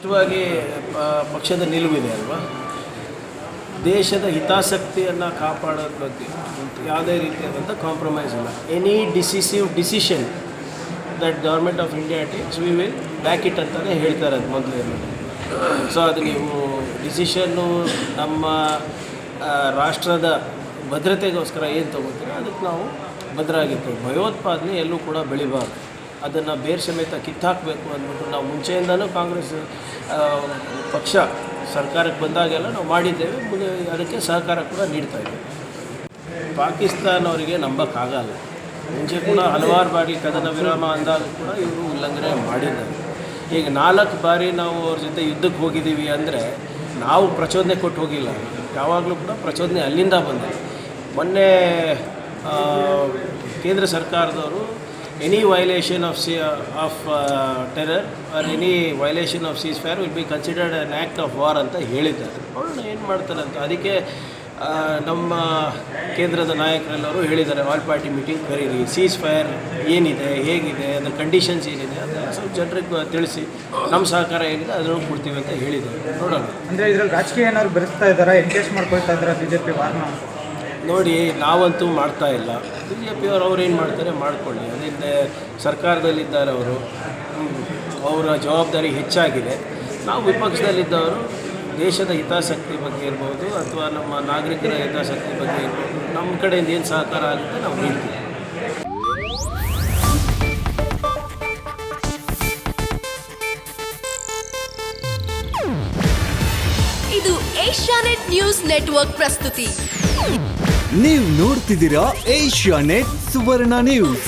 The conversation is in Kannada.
ಸ್ಪಷ್ಟವಾಗಿ ಪಕ್ಷದ ನಿಲುವಿದೆ ಅಲ್ವಾ. ದೇಶದ ಹಿತಾಸಕ್ತಿಯನ್ನು ಕಾಪಾಡೋದ್ರ ಬಗ್ಗೆ ಯಾವುದೇ ರೀತಿಯಾದಂಥ ಕಾಂಪ್ರಮೈಸ್ ಇಲ್ಲ. Any decisive decision that government of India takes we will back it ಅಂತಲೇ ಹೇಳ್ತಾರೆ ಅದು ಮೊದಲೇ. ಸೊ ಅದು ನೀವು ಡಿಸಿಷನ್ನು ನಮ್ಮ ರಾಷ್ಟ್ರದ ಭದ್ರತೆಗೋಸ್ಕರ ಏನು ತೊಗೋತೀರ ಅದಕ್ಕೆ ನಾವು ಭದ್ರಾಗಿರ್ತೀವಿ. ಭಯೋತ್ಪಾದನೆ ಎಲ್ಲೂ ಕೂಡ ಬೆಳಿಬಾರ್ದು, ಅದನ್ನು ಬೇರೆ ಸಮೇತ ಕಿತ್ತಾಕಬೇಕು ಅಂದ್ಬಿಟ್ಟು ನಾವು ಮುಂಚೆಯಿಂದನೂ ಕಾಂಗ್ರೆಸ್ ಪಕ್ಷ ಸರ್ಕಾರಕ್ಕೆ ಬಂದಾಗೆಲ್ಲ ನಾವು ಮಾಡಿದ್ದೇವೆ, ಮುಂದೆ ಅದಕ್ಕೆ ಸಹಕಾರ ಕೂಡ ನೀಡ್ತಾಯಿದ್ದೇವೆ. ಪಾಕಿಸ್ತಾನವರಿಗೆ ನಂಬಕ್ಕಾಗಲ್ಲ. ಮುಂಚೆ ಕೂಡ ಹಲವಾರು ಬಾರಿ ಕದನ ವಿರಾಮ ಅಂದಾಗ ಕೂಡ ಇವರು ಉಲ್ಲಂಘನೆ ಮಾಡಿದ್ದಾರೆ. ಈಗ 4 ಬಾರಿ ನಾವು ಅವ್ರ ಜೊತೆ ಯುದ್ಧಕ್ಕೆ ಹೋಗಿದ್ದೀವಿ ಅಂದರೆ ನಾವು ಪ್ರಚೋದನೆ ಕೊಟ್ಟು ಹೋಗಿಲ್ಲ, ಯಾವಾಗಲೂ ಕೂಡ ಪ್ರಚೋದನೆ ಅಲ್ಲಿಂದ ಬಂದಿದೆ. ಮೊನ್ನೆ ಕೇಂದ್ರ ಸರ್ಕಾರದವರು any violation of terror R any violation of seize fire will be considered an act of war ಅಂತ ಹೇಳಿದ್ದಾರೆ. ನೋಡೋಣ ಏನು ಮಾಡ್ತಾರೆ ಅಂತ. ಅದಕ್ಕೆ ನಮ್ಮ ಕೇಂದ್ರದ ನಾಯಕರೆಲ್ಲರೂ ಹೇಳಿದ್ದಾರೆ, ಆಲ್ ಪಾರ್ಟಿ ಮೀಟಿಂಗ್ ಕರೀರಿ, ಸೀಸ್ ಫೈರ್ ಏನಿದೆ, ಹೇಗಿದೆ, ಅದರ ಕಂಡೀಷನ್ಸ್ ಏನಿದೆ ಅದೆಲ್ಲ ಸ್ವಲ್ಪ ಜನರಿಗೆ ತಿಳಿಸಿ ನಮ್ಮ ಸಹಕಾರ ಏನಿದೆ ಅದನ್ನು ಕೊಡ್ತೀವಿ ಅಂತ ಹೇಳಿದ್ದಾರೆ. ನೋಡೋಣ. ಅಂದರೆ ಇದರಲ್ಲಿ ರಾಜಕೀಯ ಏನಾದ್ರು ಬೆರೆಸ್ತಾ ಇದ್ದಾರಾ, ಎನ್ಕೇಜ್ ಮಾಡ್ಕೊಳ್ತಾ ಇದ್ದಾರೆ ಬಿ ಜೆ ಪಿ ವಾರ್ನ? ನೋಡಿ, ನಾವಂತೂ ಮಾಡ್ತಾ ಇಲ್ಲ. ಬಿ ಜೆ ಪಿಯವರು ಅವ್ರು ಏನು ಮಾಡ್ತಾರೆ ಮಾಡ್ಕೊಳ್ಳಿ. ಅದರಿಂದ ಸರ್ಕಾರದಲ್ಲಿದ್ದಾರೆ ಅವರು, ಅವರ ಜವಾಬ್ದಾರಿ ಹೆಚ್ಚಾಗಿದೆ. ನಾವು ವಿಪಕ್ಷದಲ್ಲಿದ್ದವರು ದೇಶದ ಹಿತಾಸಕ್ತಿ ಬಗ್ಗೆ ಇರ್ಬೋದು ಅಥವಾ ನಮ್ಮ ನಾಗರಿಕರ ಹಿತಾಸಕ್ತಿ ಬಗ್ಗೆ ಇರ್ಬೋದು, ನಮ್ಮ ಕಡೆಯಿಂದ ಏನು ಸಹಕಾರ ಆಗುತ್ತೆ ನಾವು ನೀಡ್ತೀವಿ. ಇದು ಏಷ್ಯಾನೆಟ್ ನ್ಯೂಸ್ ನೆಟ್ವರ್ಕ್ ಪ್ರಸ್ತುತಿ. ನೀವು ನೋಡ್ತಿದ್ದೀರಾ ಏಷ್ಯಾನೆಟ್ ಸುವರ್ಣ ನ್ಯೂಸ್.